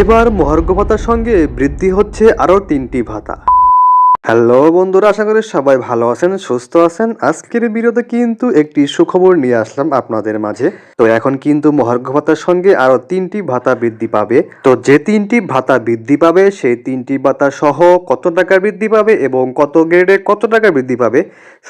এবার মহার্ঘ ভাতার সঙ্গে বৃদ্ধি হচ্ছে আরও ৩টি ভাতা। হ্যালো বন্ধুরা, আশা করি সবাই ভালো আছেন, সুস্থ আছেন। আজকের ভিডিওতে কিন্তু একটি সুখবর নিয়ে আসলাম আপনাদের মাঝে। তো এখন কিন্তু মহার্ঘ ভাতার সঙ্গে আরো 3টি ভাতা বৃদ্ধি পাবে। তো যে 3টি ভাতা বৃদ্ধি পাবে সেই 3টি ভাতা সহ কত টাকা বৃদ্ধি পাবে এবং কত গ্রেডে কত টাকা বৃদ্ধি পাবে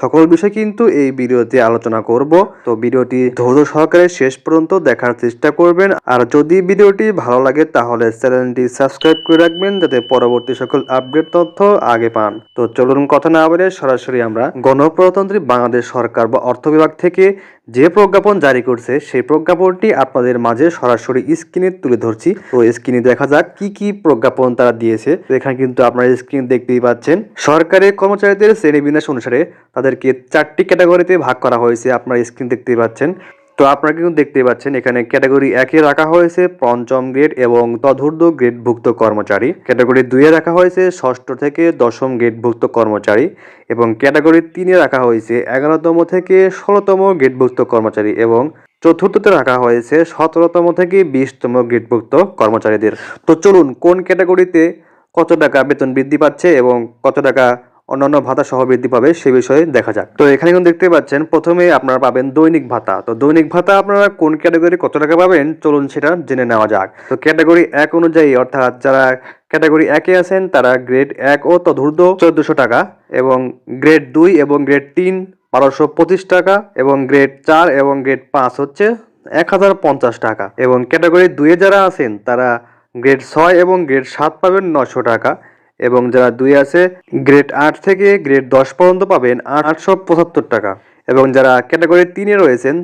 সকল বিষয় কিন্তু এই ভিডিওতে আলোচনা করব। তো ভিডিওটি ধৈর্য সহকারে শেষ পর্যন্ত দেখার চেষ্টা করবেন। আর যদি ভিডিওটি ভালো লাগে তাহলে চ্যানেলটি সাবস্ক্রাইব করে রাখবেন যাতে পরবর্তী সকল আপডেট তথ্য আগে পান। তো চলুন কথা না বলে সরাসরি আমরা গণপ্রজাতন্ত্রী বাংলাদেশ সরকার বা অর্থ বিভাগ থেকে যে প্রজ্ঞাপন জারি করছে সেই প্রজ্ঞাপনটি আপনাদের মাঝে সরাসরি স্ক্রিনে তুলে ধরছি। তো স্ক্রিনে দেখা যাক কি কি প্রজ্ঞাপন তারা দিয়েছে। তো এখানে কিন্তু আপনারা স্ক্রিন দেখতেই পাচ্ছেন। সরকারি কর্মচারীদের শ্রেণীবিন্যাস অনুসারে তাদেরকে 4টি ক্যাটাগরিতে ভাগ করা হয়েছে। আপনারা স্ক্রিন দেখতেই পাচ্ছেন। তো আপনারা কিন্তু দেখতেই পাচ্ছেন এখানে ক্যাটাগরি 1-এ রাখা হয়েছে পঞ্চম গ্রেড এবং তদূর্ধ্ব গ্রেডভুক্ত কর্মচারী। ক্যাটাগরি 2-এ রাখা হয়েছে ষষ্ঠ থেকে দশম গ্রেডভুক্ত কর্মচারী এবং ক্যাটাগরি 3-এ রাখা হয়েছে 11তম থেকে 16তম গ্রেডভুক্ত কর্মচারী এবং চতুর্থতে রাখা হয়েছে 17তম থেকে 20তম গ্রেডভুক্ত কর্মচারীদের। তো চলুন কোন ক্যাটাগরিতে কত টাকা বেতন বৃদ্ধি পাচ্ছে এবং কত টাকা অন্যান্য ভাতা সহ বৃদ্ধি পাবে সে বিষয়ে দেখা যাক। তো এখানে কিন্তু দেখতে পাচ্ছেন প্রথমে আপনারা পাবেন দৈনিক ভাতা। তো দৈনিক ভাতা আপনারা কোন ক্যাটাগরি কত টাকা পাবেন চলুন সেটা জেনে নেওয়া যাক। তো ক্যাটাগরি 1 অনুযায়ী অর্থাৎ যারা ক্যাটাগরি 1-এ আছেন তারা গ্রেড 1 ও তদূর্ধ্ব 1400 টাকা এবং গ্রেড 2 এবং গ্রেড 3 1225 টাকা এবং গ্রেড 4 এবং গ্রেড 5 হচ্ছে 1050 টাকা এবং ক্যাটাগরি 2-এ যারা আছেন তারা গ্রেড 6 এবং গ্রেড 7 পাবেন 900 টাকা এবং যারা 2 আছে গ্রেড 8 থেকে গ্রেড 10 পর্যন্ত পাবেন 875 টাকা এবং যারা ক্যাটাগরি 3-এ রয়েছেন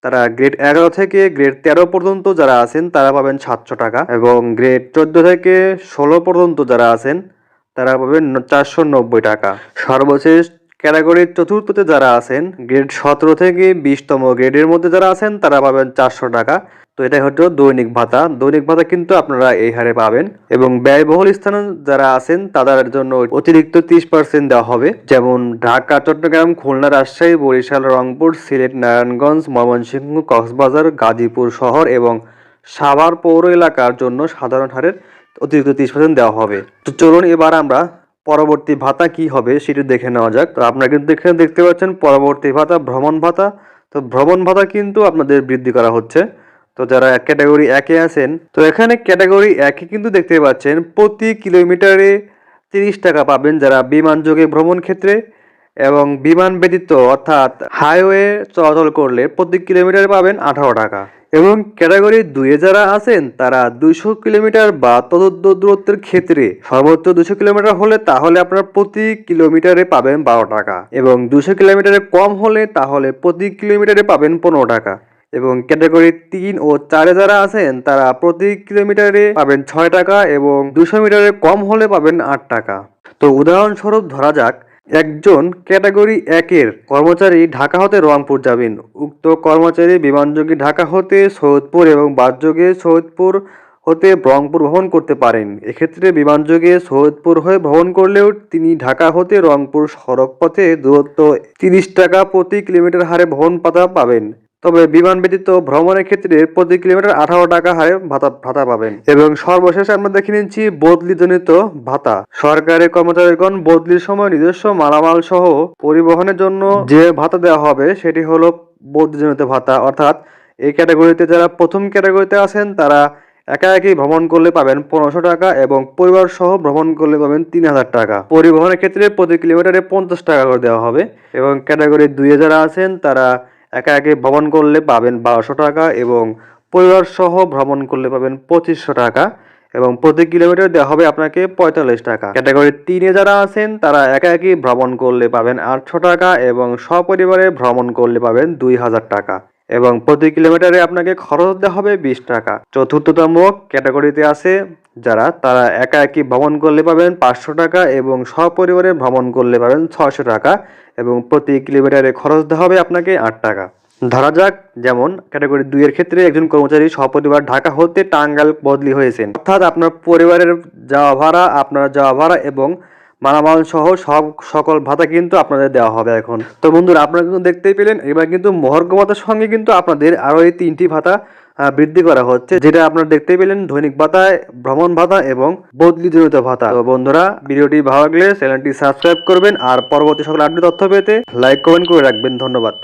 তারা গ্রেড 11 থেকে গ্রেড 13 পর্যন্ত যারা আছেন তারা পাবেন 700 টাকা এবং গ্রেড 14 থেকে 16 পর্যন্ত যারা আছেন তারা পাবেন 490 টাকা। সর্বশেষ ক্যাটাগরি চতুর্থতে যারা আছেন গ্রেড 17 থেকে 20তম গ্রেডের মধ্যে যারা আছেন তারা পাবেন 400 টাকা। তো এটা হচ্ছে দৈনিক ভাতা। দৈনিক ভাতা কিন্তু আপনারা এই হারে পাবেন এবং ব্যয়বহুল স্থানে যারা আছেন তাদের জন্য অতিরিক্ত 30% দেওয়া হবে। যেমন ঢাকা, চট্টগ্রাম, খুলনা, রাজশাহী, বরিশাল, রংপুর, সিলেট, নারায়ণগঞ্জ, ময়মনসিংহ, কক্সবাজার, গাজীপুর শহর এবং সাভার পৌর এলাকার জন্য সাধারণ হারের অতিরিক্ত 30% দেওয়া হবে। তো চলুন এবার আমরা পরবর্তী ভাতা কি হবে সেটি দেখে নেওয়া যাক। তো আপনারা কিন্তু দেখতে পাচ্ছেন পরবর্তী ভাতা ভ্রমণ ভাতা। তো ভ্রমণ ভাতা কিন্তু আপনাদের বৃদ্ধি করা হচ্ছে। তো যারা ক্যাটাগরি 1-এ আছেন তো এখানে ক্যাটাগরি 1-এ কিন্তু দেখতে পাচ্ছেন প্রতি কিলোমিটারে 30 টাকা পাবেন যারা বিমান যোগে ভ্রমণ ক্ষেত্রে এবং বিমান ব্যতীত অর্থাৎ হাইওয়ে চলাচল করলে প্রতি কিলোমিটারে পাবেন 18 টাকা এবং ক্যাটাগরি 2-এ যারা আছেন তারা 200 কিলোমিটার বা ততোর্ধ্ব দূরত্বের ক্ষেত্রে সর্বোচ্চ 200 কিলোমিটার হলে তাহলে আপনারা প্রতি কিলোমিটারে পাবেন 12 টাকা এবং 200 কিলোমিটারে কম হলে তাহলে প্রতি কিলোমিটারে পাবেন 15 টাকা এবং ক্যাটাগরি 3 ও 4-এ যারা আছেন তারা প্রতি কিলোমিটারে পাবেন 6 টাকা এবং 200 মিটারে কম হলে পাবেন 8 টাকা। তো উদাহরণস্বরূপ ধরা যাক একজন ক্যাটাগরি 1-এর কর্মচারী ঢাকা হতে রংপুর যাবেন। উক্ত কর্মচারী বিমানযোগে ঢাকা হতে সৈয়দপুর এবং বাসযোগে সৈয়দপুর হতে রংপুর ভ্রমণ করতে পারেন। এক্ষেত্রে বিমানযোগে সৈয়দপুর হয়ে ভ্রমণ করলেও তিনি ঢাকা হতে রংপুর সড়ক পথে দূরত্ব 30 টাকা প্রতি কিলোমিটার হারে ভ্রমণ ভাতা পাবেন। তবে বিমান ব্যতীত ভ্রমণের ক্ষেত্রে প্রতি কিলোমিটার 18 টাকা হারে ভাতা পাবেন এবং সর্বশেষ আমরা দেখে নিচ্ছি বদলিজনিত ভাতা। সরকারি কর্মচারীগণ বদলির সময় নিজস্ব মালামাল সহ পরিবহনের জন্য যে ভাতা দেওয়া হবে সেটি হলো বদলিজনিত ভাতা। অর্থাৎ এই ক্যাটাগরিতে যারা প্রথম ক্যাটাগরিতে আছেন তারা একাকি ভ্রমণ করলে পাবেন 1500 টাকা এবং পরিবার সহ ভ্রমণ করলে পাবেন 3000 টাকা। পরিবহনের ক্ষেত্রে প্রতি কিলোমিটারে 50 টাকা করে দেওয়া হবে এবং ক্যাটাগরি 2-এ যারা আছেন তারা একাকি ভ্রমণ করলে পাবেন 1200 টাকা এবং পরিবার সহ ভ্রমণ করলে পাবেন 2500 টাকা এবং প্রতি কিলোমিটার দেওয়া হবে আপনাকে 45 টাকা। ক্যাটাগরি 3-এ যারা আছেন তারা একাকি ভ্রমণ করলে পাবেন 800 টাকা এবং সপরিবারে ভ্রমণ করলে পাবেন 2000 টাকা এবং প্রতি কিলোমিটারে আপনাকে খরচ দেওয়া হবে 20 টাকা। চতুর্থতম ক্যাটাগরিতে আছে যারা তারা একাকি ভ্রমণ করলে পাবেন 500 টাকা এবং সপরিবারে ভ্রমণ করলে পাবেন 600 টাকা এবং প্রতি কিলোমিটারে খরচ দেওয়া হবে আপনাকে 8 টাকা। ধরা যাক যেমন ক্যাটাগরি 2-এর ক্ষেত্রে একজন কর্মচারী সপরিবার ঢাকা হতে টাঙ্গাইল বদলি হয়েছেন। অর্থাৎ আপনার পরিবারের যাওয়া ভাড়া, আপনার যাওয়া ভাড়া এবং মালামাল সহ সকল ভাতা কিন্তু আপনাদের দেওয়া হবে এখন। তো বন্ধুরা আপনারা কিন্তু দেখতেই পেলেন এবার কিন্তু মহার্ঘ ভাতার সঙ্গে কিন্তু আপনাদের আরও এই 3টি ভাতা বৃদ্ধি করা হচ্ছে, যেটা আপনারা দেখতে পেলেন দৈনিক ভাতায়, ভ্রমণ ভাতা এবং বদলিজনিত ভাতা। তো বন্ধুরা, ভিডিওটি ভালো লাগলে চ্যানেলটি সাবস্ক্রাইব করবেন আর পরবর্তী সকল আপডেট তথ্য পেতে লাইক কমেন্ট করে রাখবেন। ধন্যবাদ।